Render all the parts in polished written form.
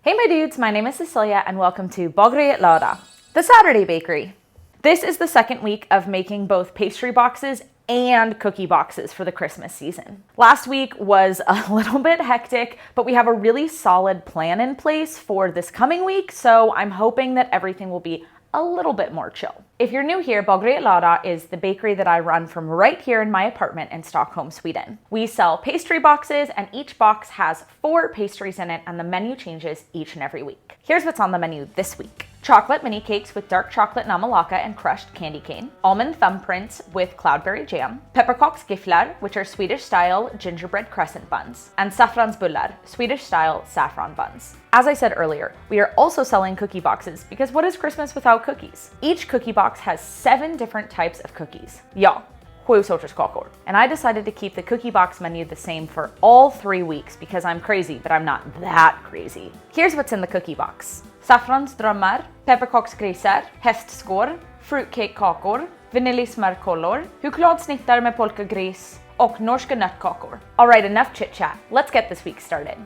Hey my dudes, my name is Cecilia and welcome to Bageriet Lördag, the Saturday bakery. This is the second week of making both pastry boxes and cookie boxes for the Christmas season. Last week was a little bit hectic, but we have a really solid plan in place for this coming week, so I'm hoping that everything will be a little bit more chill. If you're new here, Bageriet Lördag is the bakery that I run from right here in my apartment in Stockholm, Sweden. We sell pastry boxes and each box has 4 pastries in it and the menu changes each and every week. Here's what's on the menu this week. Chocolate mini cakes with dark chocolate namalaka and crushed candy cane, almond thumbprints with cloudberry jam, pepparkaksgifflar, which are Swedish-style gingerbread crescent buns, and Saffransbullar, Swedish-style saffron buns. As I said earlier, we are also selling cookie boxes because what is Christmas without cookies? Each cookie box has 7 different types of cookies. Ja, 7 sorters kakor. And I decided to keep the cookie box menu the same for all 3 weeks because I'm crazy, but I'm not that crazy. Here's what's in the cookie box. Saffransdrömmar, pepparkaksgrisar, hästskår, fruitcake-kakor, vaniljesmörkollor, chokladsnittar med polkagris och norska nötkakor. Alright, enough chit-chat. Let's get this week started.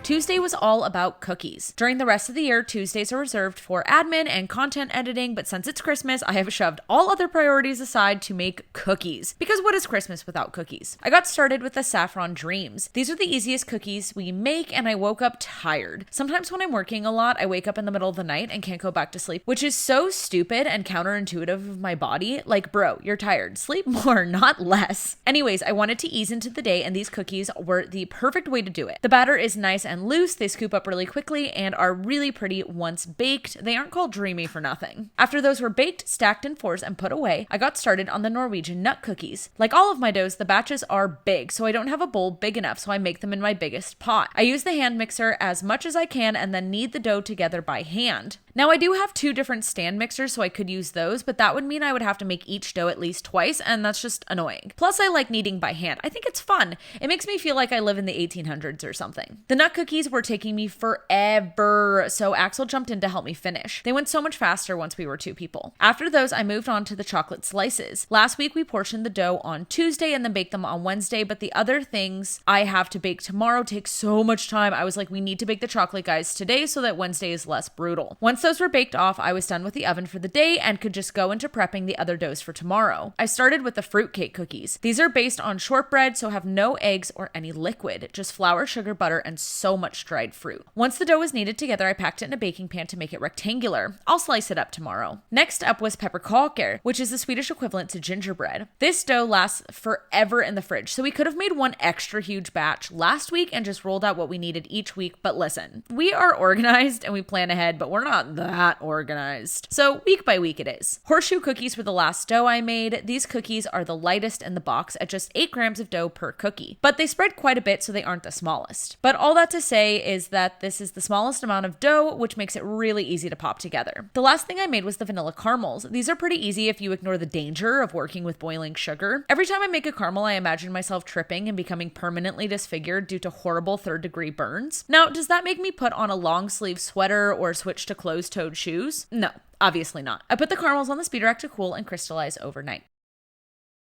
Tuesday was all about cookies. During the rest of the year, Tuesdays are reserved for admin and content editing, but since it's Christmas, I have shoved all other priorities aside to make cookies. Because what is Christmas without cookies? I got started with the Saffron Dreams. These are the easiest cookies we make, and I woke up tired. Sometimes when I'm working a lot, I wake up in the middle of the night and can't go back to sleep, which is so stupid and counterintuitive of my body. Like, bro, you're tired. Sleep more, not less. Anyways, I wanted to ease into the day, and these cookies were the perfect way to do it. The batter is nice and loose, they scoop up really quickly and are really pretty once baked. They aren't called dreamy for nothing. After those were baked, stacked in 4s and put away, I got started on the Norwegian nut cookies. Like all of my doughs, the batches are big, so I don't have a bowl big enough, so I make them in my biggest pot. I use the hand mixer as much as I can and then knead the dough together by hand. Now I do have 2 different stand mixers, so I could use those, but that would mean I would have to make each dough at least twice, and that's just annoying. Plus I like kneading by hand. I think it's fun. It makes me feel like I live in the 1800s or something. The nut cookies were taking me forever, so Axel jumped in to help me finish. They went so much faster once we were 2 people. After those, I moved on to the chocolate slices. Last week we portioned the dough on Tuesday and then baked them on Wednesday, but the other things I have to bake tomorrow take so much time. I was like, we need to bake the chocolate guys today so that Wednesday is less brutal. Once those were baked off, I was done with the oven for the day and could just go into prepping the other doughs for tomorrow. I started with the fruitcake cookies. These are based on shortbread, so have no eggs or any liquid, just flour, sugar, butter, and so much dried fruit. Once the dough was kneaded together, I packed it in a baking pan to make it rectangular. I'll slice it up tomorrow. Next up was pepparkakor, which is the Swedish equivalent to gingerbread. This dough lasts forever in the fridge, so we could have made one extra huge batch last week and just rolled out what we needed each week, but listen, we are organized and we plan ahead, but we're not that organized. So week by week it is. Horseshoe cookies were the last dough I made. These cookies are the lightest in the box at just 8 grams of dough per cookie, but they spread quite a bit, so they aren't the smallest. But all that to say is that this is the smallest amount of dough, which makes it really easy to pop together. The last thing I made was the vanilla caramels. These are pretty easy if you ignore the danger of working with boiling sugar. Every time I make a caramel, I imagine myself tripping and becoming permanently disfigured due to horrible 3rd-degree burns. Now, does that make me put on a long sleeve sweater or switch to closed-toed shoes? No, obviously not. I put the caramels on the speeder rack to cool and crystallize overnight.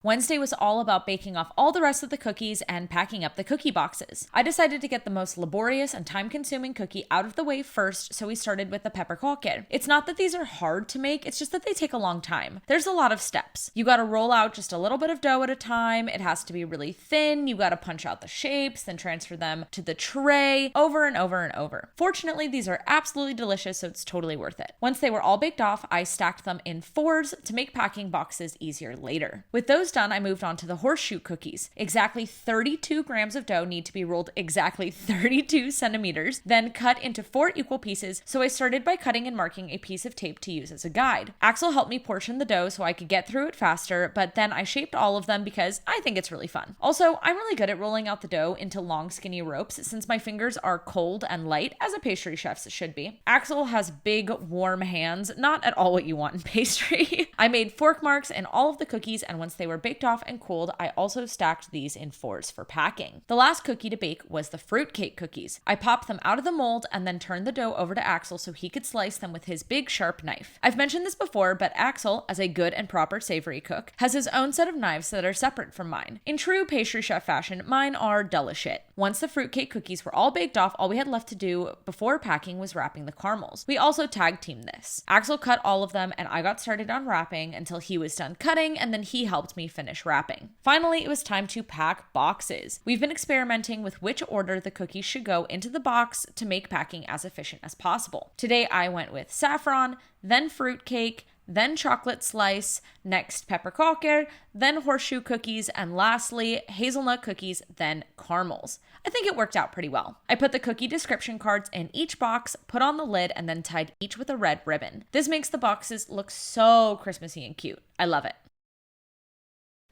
Wednesday was all about baking off all the rest of the cookies and packing up the cookie boxes. I decided to get the most laborious and time-consuming cookie out of the way first, so we started with the pepparkakor. It's not that these are hard to make, it's just that they take a long time. There's a lot of steps. You gotta roll out just a little bit of dough at a time, it has to be really thin, you gotta punch out the shapes, then transfer them to the tray, over and over and over. Fortunately, these are absolutely delicious, so it's totally worth it. Once they were all baked off, I stacked them in 4s to make packing boxes easier later. With those done, I moved on to the horseshoe cookies. Exactly 32 grams of dough need to be rolled exactly 32 centimeters, then cut into 4 equal pieces, so I started by cutting and marking a piece of tape to use as a guide. Axel helped me portion the dough so I could get through it faster, but then I shaped all of them because I think it's really fun. Also, I'm really good at rolling out the dough into long skinny ropes since my fingers are cold and light, as a pastry chef's should be. Axel has big, warm hands, not at all what you want in pastry. I made fork marks in all of the cookies, and once they were were baked off and cooled, I also stacked these in 4s for packing. The last cookie to bake was the fruitcake cookies. I popped them out of the mold and then turned the dough over to Axel so he could slice them with his big sharp knife. I've mentioned this before, but Axel, as a good and proper savory cook, has his own set of knives that are separate from mine. In true pastry chef fashion, mine are dull as shit. Once the fruitcake cookies were all baked off, all we had left to do before packing was wrapping the caramels. We also tag teamed this. Axel cut all of them and I got started on wrapping until he was done cutting, and then he helped me finish wrapping. Finally, it was time to pack boxes. We've been experimenting with which order the cookies should go into the box to make packing as efficient as possible. Today I went with saffron, then fruitcake, then chocolate slice, next pepperkakor, then horseshoe cookies, and lastly hazelnut cookies, then caramels. I think it worked out pretty well. I put the cookie description cards in each box, put on the lid, and then tied each with a red ribbon. This makes the boxes look so Christmassy and cute. I love it.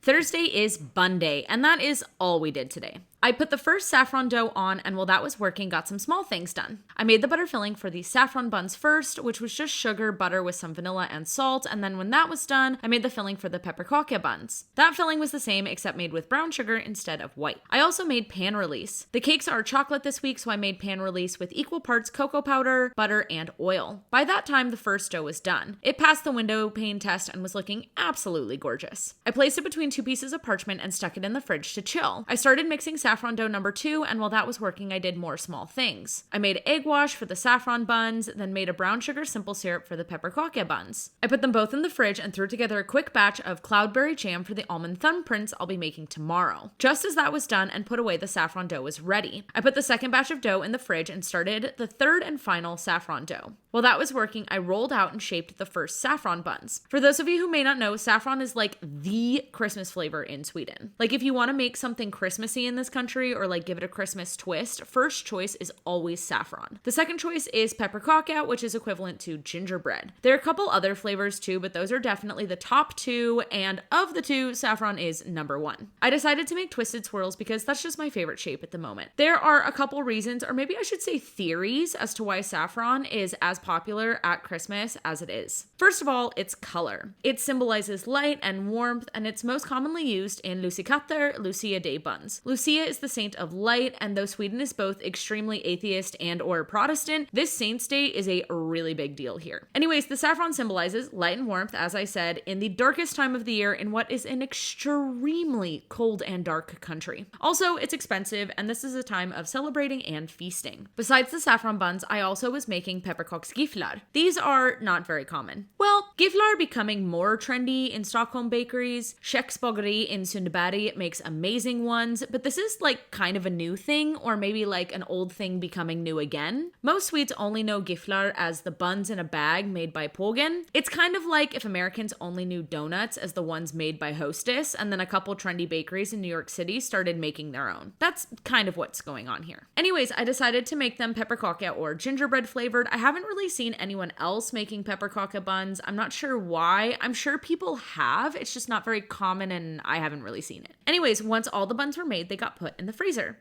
Thursday is Bun Day, and that is all we did today. I put the first saffron dough on, and while that was working, got some small things done. I made the butter filling for the saffron buns first, which was just sugar, butter with some vanilla and salt, and then when that was done, I made the filling for the pepperkakor buns. That filling was the same, except made with brown sugar instead of white. I also made pan release. The cakes are chocolate this week, so I made pan release with equal parts cocoa powder, butter, and oil. By that time, the first dough was done. It passed the window pane test and was looking absolutely gorgeous. I placed it between 2 pieces of parchment and stuck it in the fridge to chill. I started mixing saffron dough number 2, and while that was working, I did more small things. I made egg wash for the saffron buns, then made a brown sugar simple syrup for the pepperkakor buns. I put them both in the fridge and threw together a quick batch of cloudberry jam for the almond thumbprints I'll be making tomorrow. Just as that was done and put away, the saffron dough was ready. I put the second batch of dough in the fridge and started the third and final saffron dough. While that was working, I rolled out and shaped the first saffron buns. For those of you who may not know, saffron is like the Christmas flavor in Sweden. Like if you want to make something Christmassy in this country or like give it a Christmas twist, first choice is always saffron. The second choice is pepperkakor, which is equivalent to gingerbread. There are a couple other flavors too, but those are definitely the top 2, and of the 2, saffron is number 1. I decided to make twisted swirls because that's just my favorite shape at the moment. There are a couple reasons, or maybe I should say theories, as to why saffron is as popular at Christmas as it is. First of all, its color. It symbolizes light and warmth, and it's most commonly used in Lussekatter, Lucia Day buns. Lucia is the saint of light, and though Sweden is both extremely atheist and or Protestant, this saint's day is a really big deal here. Anyways, the saffron symbolizes light and warmth, as I said, in the darkest time of the year in what is an extremely cold and dark country. Also, it's expensive, and this is a time of celebrating and feasting. Besides the saffron buns, I also was making pepparkaksgiflar. These are not very common. Well, giflar are becoming more trendy in Stockholm bakeries. Käcks Bageriet in Sundbyberg makes amazing ones, but this is like kind of a new thing, or maybe like an old thing becoming new again. Most Swedes only know giflar as the buns in a bag made by Pågen. It's kind of like if Americans only knew donuts as the ones made by Hostess, and then a couple trendy bakeries in New York City started making their own. That's kind of what's going on here. Anyways, I decided to make them pepperkakor or gingerbread flavored. I haven't really seen anyone else making pepperkakor buns. I'm not sure why. I'm sure people have. It's just not very common and I haven't really seen it. Anyways, once all the buns were made, they got put in the freezer.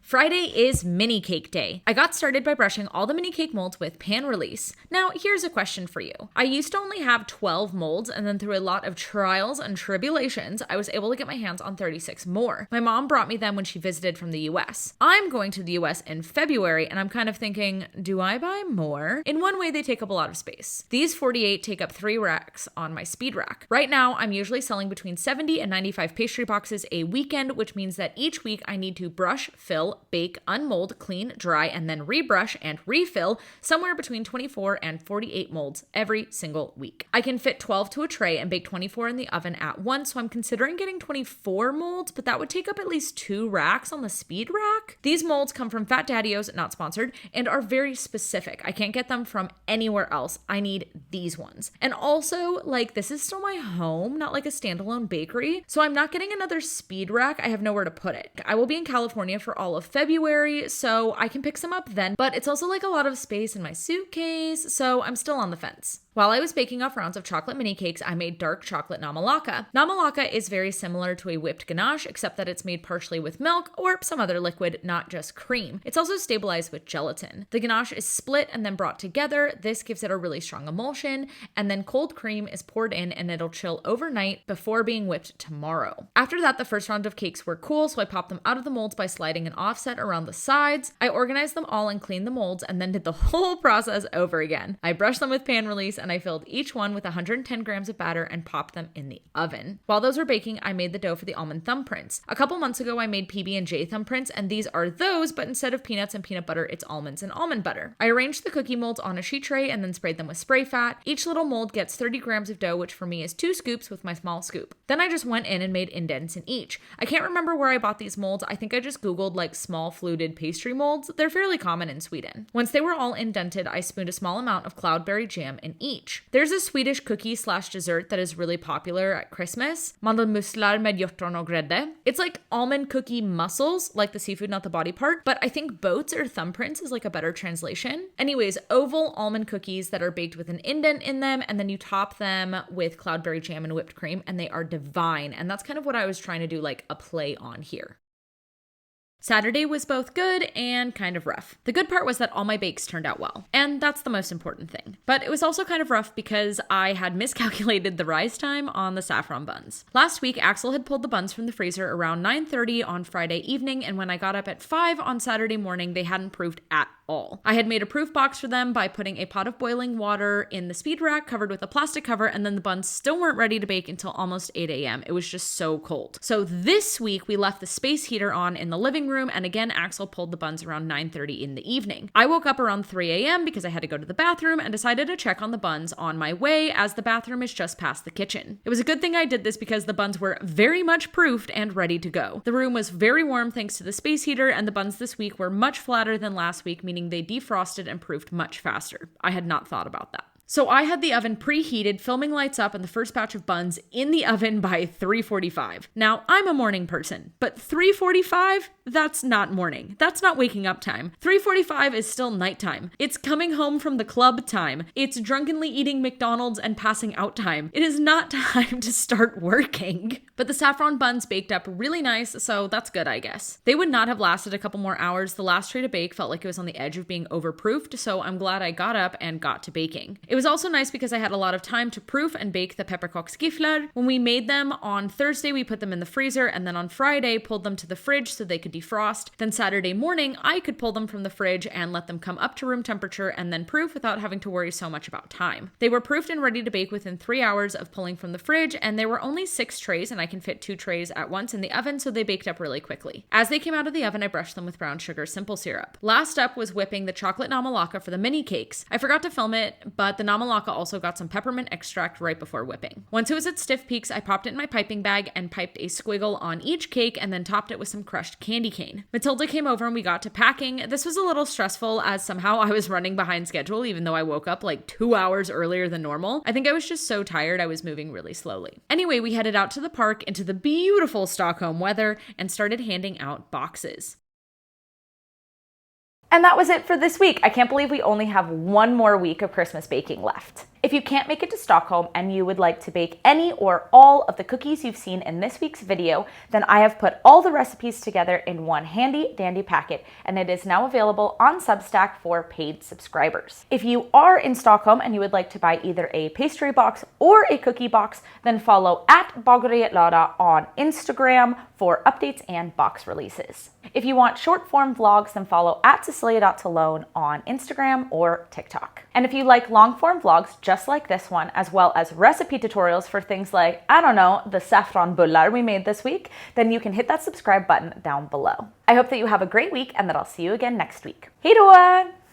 Friday is mini cake day. I got started by brushing all the mini cake molds with pan release. Now, here's a question for you. I used to only have 12 molds, and then through a lot of trials and tribulations, I was able to get my hands on 36 more. My mom brought me them when she visited from the US. I'm going to the US in February, and I'm kind of thinking, do I buy more? In one way, they take up a lot of space. These 48 take up 3 racks on my speed rack. Right now, I'm usually selling between 70 and 95 pastry boxes a weekend, which means that each week I need to brush, fill, bake, unmold, clean, dry, and then rebrush and refill somewhere between 24 and 48 molds every single week. I can fit 12 to a tray and bake 24 in the oven at once, so I'm considering getting 24 molds, but that would take up at least 2 racks on the speed rack. These molds come from Fat Daddy-O's, not sponsored, and are very specific. I can't get them from anywhere else. I need these ones. And also, like, this is still my home, not like a standalone bakery, so I'm not getting another speed rack. I have nowhere to put it. I will be in California for all of February, so I can pick some up then, but it's also like a lot of space in my suitcase, so I'm still on the fence. While I was baking off rounds of chocolate mini cakes, I made dark chocolate namalaka. Namalaka is very similar to a whipped ganache, except that it's made partially with milk or some other liquid, not just cream. It's also stabilized with gelatin. The ganache is split and then brought together. This gives it a really strong emulsion, and then cold cream is poured in and it'll chill overnight before being whipped tomorrow. After that, the first round of cakes were cool, so I popped them out of the molds by sliding an offset around the sides. I organized them all and cleaned the molds and then did the whole process over again. I brushed them with pan release and I filled each one with 110 grams of batter and popped them in the oven. While those were baking, I made the dough for the almond thumbprints. A couple months ago, I made PB&J thumbprints, and these are those, but instead of peanuts and peanut butter, it's almonds and almond butter. I arranged the cookie molds on a sheet tray and then sprayed them with spray fat. Each little mold gets 30 grams of dough, which for me is 2 scoops with my small scoop. Then I just went in and made indents in each. I can't remember where I bought these molds. I think I just Googled like small fluted pastry molds. They're fairly common in Sweden. Once they were all indented, I spooned a small amount of cloudberry jam in each. There's a Swedish cookie/dessert that is really popular at Christmas. Mandelmuslar med hjortron och grädde. It's like almond cookie mussels, like the seafood, not the body part, but I think boats or thumbprints is like a better translation. Anyways, oval almond cookies that are baked with an indent in them, and then you top them with cloudberry jam and whipped cream, and they are divine. And that's kind of what I was trying to do, like a play on here. Saturday was both good and kind of rough. The good part was that all my bakes turned out well, and that's the most important thing. But it was also kind of rough because I had miscalculated the rise time on the saffron buns. Last week, Axel had pulled the buns from the freezer around 9:30 on Friday evening, and when I got up at 5 on Saturday morning, they hadn't proofed at all. I had made a proof box for them by putting a pot of boiling water in the speed rack covered with a plastic cover, and then the buns still weren't ready to bake until almost 8 a.m. It was just so cold. So this week, we left the space heater on in the living room, and again, Axel pulled the buns around 9:30 in the evening. I woke up around 3 a.m. because I had to go to the bathroom and decided to check on the buns on my way, as the bathroom is just past the kitchen. It was a good thing I did this because the buns were very much proofed and ready to go. The room was very warm thanks to the space heater, and the buns this week were much flatter than last week, meaning they defrosted and proofed much faster. I had not thought about that. So I had the oven preheated, filming lights up, and the first batch of buns in the oven by 3:45. Now, I'm a morning person, but 3:45? That's not morning. That's not waking up time. 3:45 is still nighttime. It's coming home from the club time. It's drunkenly eating McDonald's and passing out time. It is not time to start working. But the saffron buns baked up really nice, so that's good, I guess. They would not have lasted a couple more hours. The last tray to bake felt like it was on the edge of being overproofed, so I'm glad I got up and got to baking. It was also nice because I had a lot of time to proof and bake the pepperkaksgiflar. When we made them on Thursday, we put them in the freezer, and then on Friday, pulled them to the fridge so they could defrost. Then Saturday morning, I could pull them from the fridge and let them come up to room temperature and then proof without having to worry so much about time. They were proofed and ready to bake within 3 hours of pulling from the fridge, and there were only 6 trays, and I can fit 2 trays at once in the oven, so they baked up really quickly. As they came out of the oven, I brushed them with brown sugar simple syrup. Last up was whipping the chocolate namalaka for the mini cakes. I forgot to film it, but the namalaka also got some peppermint extract right before whipping. Once it was at stiff peaks, I popped it in my piping bag and piped a squiggle on each cake and then topped it with some crushed candy cane. Matilda came over and we got to packing. This was a little stressful as somehow I was running behind schedule even though I woke up like 2 hours earlier than normal. I think I was just so tired I was moving really slowly. Anyway, we headed out to the park into the beautiful Stockholm weather and started handing out boxes. And that was it for this week. I can't believe we only have one more week of Christmas baking left. If you can't make it to Stockholm and you would like to bake any or all of the cookies you've seen in this week's video, then I have put all the recipes together in one handy dandy packet, and it is now available on Substack for paid subscribers. If you are in Stockholm and you would like to buy either a pastry box or a cookie box, then follow at Bageriet Lördag on Instagram for updates and box releases. If you want short form vlogs, then follow at Cecilia.Talone on Instagram or TikTok. And if you like long form vlogs just like this one, as well as recipe tutorials for things like, I don't know, the Saffransbullar we made this week, then you can hit that subscribe button down below. I hope that you have a great week and that I'll see you again next week. Hej då!